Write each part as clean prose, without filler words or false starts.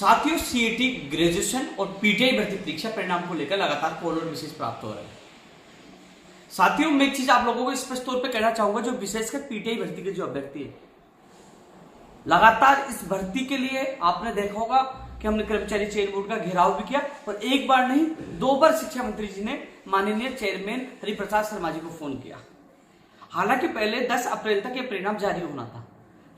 साथियों, CET graduation और PTI भर्ती परीक्षा परिणाम को लेकर लगातार कॉल और मैसेज प्राप्त हो रहे हैं। साथियों, मैं एक चीज आप लोगों को स्पष्ट तौर पे कहना चाहूंगा, जो विशेषकर पीटीआई भर्ती के जो अभ्यर्थी है, लगातार इस भर्ती के लिए आपने देखा होगा कि हमने कर्मचारी चयन बोर्ड का घेराव भी किया और एक बार नहीं 2 बार शिक्षा मंत्री जी ने माननीय चेयरमैन हरिप्रसाद शर्मा जी को फोन किया। हालांकि पहले 10 अप्रैल तक यह परिणाम जारी होना था,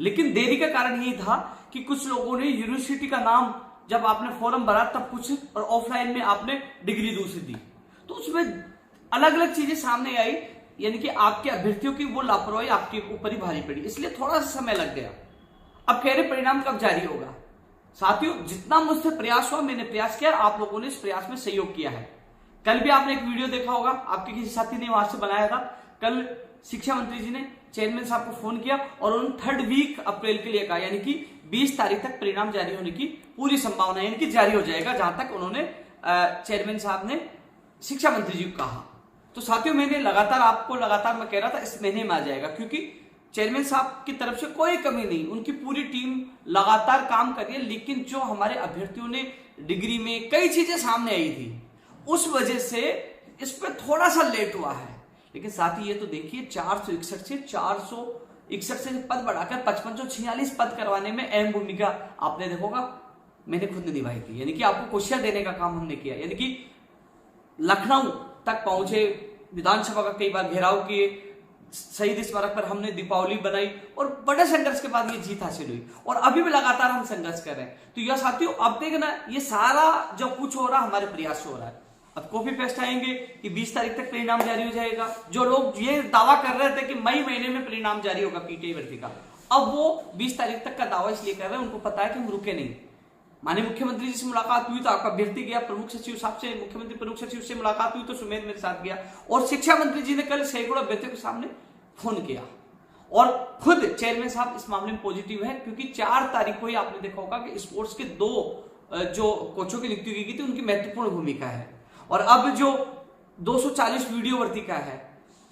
लेकिन देरी का कारण यही था कि कुछ लोगों ने यूनिवर्सिटी का नाम जब आपने फॉर्म भरा तब कुछ और ऑफलाइन में आपने डिग्री दूसरी दी, तो उसमें अलग अलग चीजें सामने आई, यानी कि आपके अभ्यर्थियों की वो लापरवाही आपके ऊपर ही भारी पड़ी, इसलिए थोड़ा सा समय लग गया। अब कह रहे परिणाम कब जारी होगा। साथियों, जितना मुझसे प्रयास हुआ मैंने प्रयास किया, आप लोगों ने इस प्रयास में सहयोग किया है। कल भी आपने एक वीडियो देखा होगा, आपके किसी साथी ने वहां से बनाया था। कल शिक्षा मंत्री जी ने चेयरमैन साहब को फोन किया और उन्होंने 3rd वीक अप्रैल के लिए कहा, यानी कि 20 तारीख तक परिणाम जारी होने की पूरी संभावना है, यानी कि जारी हो जाएगा, जहां तक उन्होंने चेयरमैन साहब ने शिक्षा मंत्री जी को कहा। तो साथियों, मैंने लगातार मैं कह रहा था इस महीने में आ जाएगा, क्योंकि चेयरमैन साहब की तरफ से कोई कमी नहीं, उनकी पूरी टीम लगातार काम कर रही है। लेकिन जो हमारे अभ्यर्थियों ने डिग्री में कई चीजें सामने आई थी, उस वजह से इस पर थोड़ा सा लेट हुआ है। लेकिन साथ ही ये तो देखिए, 461 से पद बढ़ाकर 5546 पद करवाने में अहम भूमिका आपने देखोगा मैंने खुद ने निभाई थी, यानी कि आपको कुर्सियां देने का काम हमने किया, यानी कि लखनऊ तक पहुंचे, विधानसभा का कई बार घेराव किए, शहीद स्मारक पर हमने दीपावली बनाई और बड़े संघर्ष के बाद ये जीत हासिल हुई और अभी भी लगातार हम संघर्ष कर रहे हैं। तो यह साथियों, अब देखना, ये सारा जो कुछ हो रहा हमारे प्रयास से हो रहा है। अब कॉपी पेस्ट आएंगे कि 20 तारीख तक परिणाम जारी हो जाएगा। जो लोग ये दावा कर रहे थे कि मई महीने में परिणाम जारी होगा पीटीआई भर्ती का, अब वो 20 तारीख तक का दावा इसलिए कर रहे हैं, उनको पता है कि हम रुके नहीं। माननीय मुख्यमंत्री जी से मुलाकात हुई तो आपका अभ्यर्थी गया, प्रमुख सचिव साहब से, मुख्यमंत्री प्रमुख सचिव से मुलाकात हुई तो सुमेध मेरे साथ गया, और शिक्षा मंत्री जी ने कल सैकड़ों अभ्यर्थियों के सामने फोन किया और खुद चेयरमैन साहब इस मामले में पॉजिटिव है, क्योंकि 4 तारीख को ही आपने देखा होगा कि स्पोर्ट्स के 2 जो कोचों की नियुक्ति की गई थी, उनकी महत्वपूर्ण भूमिका है। और अब जो 240 वीडियो भर्ती का है,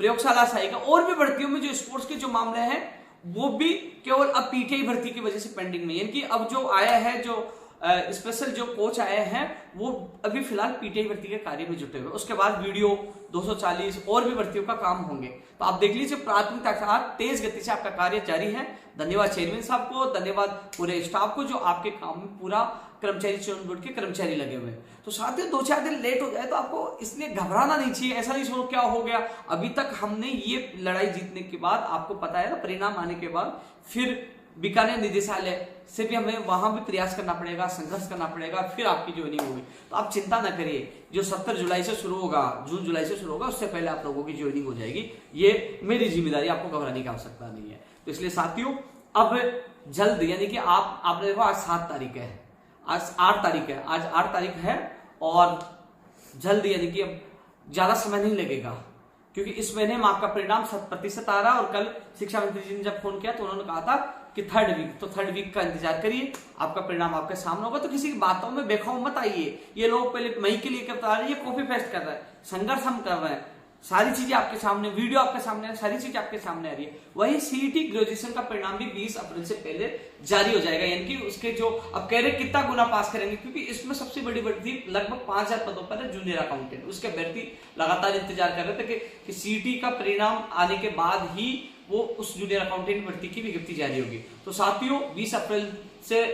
प्रयोगशाला सहायक का, और भी भर्तियों में जो स्पोर्ट्स के जो मामले हैं, वो भी केवल अब पीटीआई भर्ती की वजह से पेंडिंग में, यानी कि अब जो आया है, जो स्पेशल जो कोच आए हैं, वो अभी फिलहाल पीटीआई भर्ती के कार्य में जुटे हुए। उसके बाद वीडियो 240 और भी भर्तियों का काम होंगे। तो आप देख लीजिए, प्राथमिकता के साथ तेज गति से आपका कार्य जारी है। धन्यवाद चेयरमैन साहब को, धन्यवाद पूरे स्टाफ को, जो आपके काम में पूरा कर्मचारी चयन बोर्ड के कर्मचारी लगे हुए हैं। तो साथियों, 2-4 दिन लेट हो जाए तो आपको इसलिए घबराना नहीं चाहिए, ऐसा नहीं सोचो क्या हो गया। अभी तक हमने ये लड़ाई जीतने के बाद, आपको पता है ना, परिणाम आने के बाद फिर बीकानेर निदेशालय से भी हमें वहां भी प्रयास करना पड़ेगा, संघर्ष करना पड़ेगा, फिर आपकी ज्वाइनिंग होगी। तो आप चिंता न करिए, जो 17 जुलाई से शुरू होगा, जून जुलाई से शुरू होगा, उससे पहले आप लोगों की ज्वाइनिंग हो जाएगी। ये मेरी जिम्मेदारी, आपको घबराने की आवश्यकता नहीं है। तो इसलिए साथियों, अब जल्द, यानी कि आपने देखो आज 7 तारीख है, आज 8 तारीख है, आज 8 तारीख है, और जल्द, यानी कि अब ज्यादा समय नहीं लगेगा, क्योंकि इस महीने में आपका परिणाम 100% आ रहा है। और कल शिक्षा मंत्री जी ने जब फोन किया तो उन्होंने कहा था कि 3rd वीक, तो 3rd वीक का इंतजार करिए, आपका परिणाम आपके सामने होगा। तो किसी की बातों में बेखौफ मत आइए। ये लोग पहले मई के लिए बता रहे हैं, ये कॉपी पेस्ट कर रहे हैं, संघर्ष हम कर रहे हैं, सारी चीजें आपके सामने, वीडियो आपके सामने है, सारी चीजें आपके सामने आ रही है। वही सीईटी ग्रेजुएशन का परिणाम भी 20 अप्रैल से पहले जारी हो जाएगा, यानी कि उसके जो अब कह रहे कितना गुना पास करेंगे, क्योंकि इसमें सबसे बड़ी भर्ती लगभग 5000 पदों पर है, जूनियर अकाउंटेंट। उसके अभ्यर्थी लगातार इंतजार कर रहे थे कि सीईटी का परिणाम आने के बाद ही वो उस जूनियर अकाउंटेंट भर्ती की विज्ञप्ति जारी होगी। तो साथियों, 20 अप्रैल से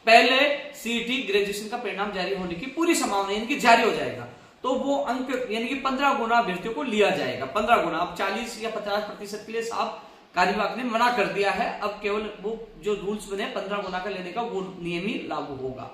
पहले सीईटी ग्रेजुएशन का परिणाम जारी होने की पूरी संभावना, यानी कि जारी हो जाएगा। तो वो अंक, यानी कि 15 गुना अभ्यर्थियों को लिया जाएगा, 15 गुना। अब 40 या 50% के लिए साफ कार्यवाहक ने मना कर दिया है। अब केवल वो जो रूल्स बने 15 गुना का लेने का, वो नियम ही लागू होगा।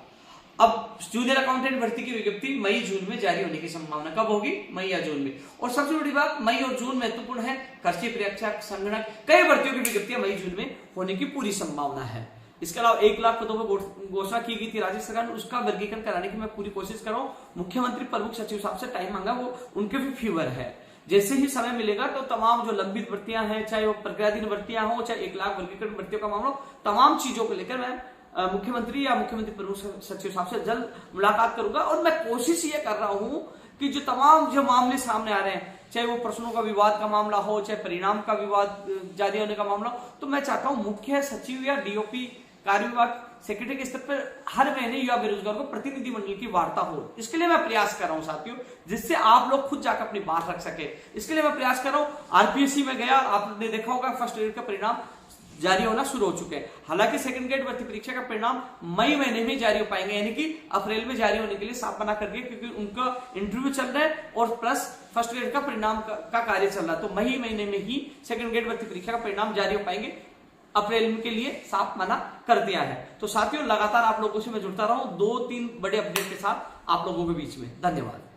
अब जूनियर अकाउंटेंट भर्ती की विज्ञप्ति मई जून में जारी होने की संभावना कब होगी, मई या जून में। और सबसे बड़ी बात, मई और जून महत्वपूर्ण है, कृषि परीक्षक, संगणक, कई भर्तियों की विज्ञप्तियां मई जून में होने की पूरी संभावना है। इसके अलावा 1 लाख पदों पर घोषणा की गई थी राज्य सरकार ने, उसका वर्गीकरण कराने की मैं पूरी कोशिश कर रहा हूँ। मुख्यमंत्री प्रमुख सचिव साहब से टाइम मांगा, वो उनके भी फीवर है। जैसे ही समय मिलेगा तो तमाम जो लंबित भर्तियां हैं, चाहे वो प्रक्रियाधीन भर्तियां हो, चाहे 1 लाख वर्गीकरण भर्तियों का मामला, तमाम चीजों को लेकर मैं मुख्यमंत्री या मुख्यमंत्री प्रमुख सचिव साहब से जल्द मुलाकात करूंगा। और मैं कोशिश ये कर रहा हूं कि जो तमाम जो मामले सामने आ रहे हैं, चाहे वो प्रश्नों का विवाद का मामला हो, चाहे परिणाम का विवाद जारी होने का मामला हो, तो मैं चाहता हूं मुख्य सचिव या डीओपी कार्य विभाग सेक्रेटरी के स्तर पर हर महीने युवा बेरोजगार को प्रतिनिधि मंडल की वार्ता हो। इसके लिए मैं प्रयास कर रहा हूं साथियों, जिससे आप लोग खुद जाकर अपनी बात रख सके। इसके लिए मैं प्रयास कर रहा हूं। आरपीएससी में गया, आपने देखा होगा फर्स्ट ग्रेड का परिणाम जारी होना शुरू हो चुके हैं। हालांकि सेकंड ग्रेड भर्ती परीक्षा का परिणाम मई महीने में जारी हो पाएंगे, यानी कि अप्रैल में जारी होने के लिए साफ मना कर दिया, क्योंकि उनका इंटरव्यू चल रहा है और प्लस फर्स्ट ग्रेड का परिणाम का कार्य चल रहा है। तो मई महीने में ही सेकंड ग्रेड भर्ती परीक्षा का परिणाम जारी हो पाएंगे, अप्रैल के लिए साफ मना कर दिया है। तो साथियों लगातार आप लोगों से मैं जुड़ता रहा हूं 2-3 बड़े अपडेट के साथ आप लोगों के बीच में। धन्यवाद।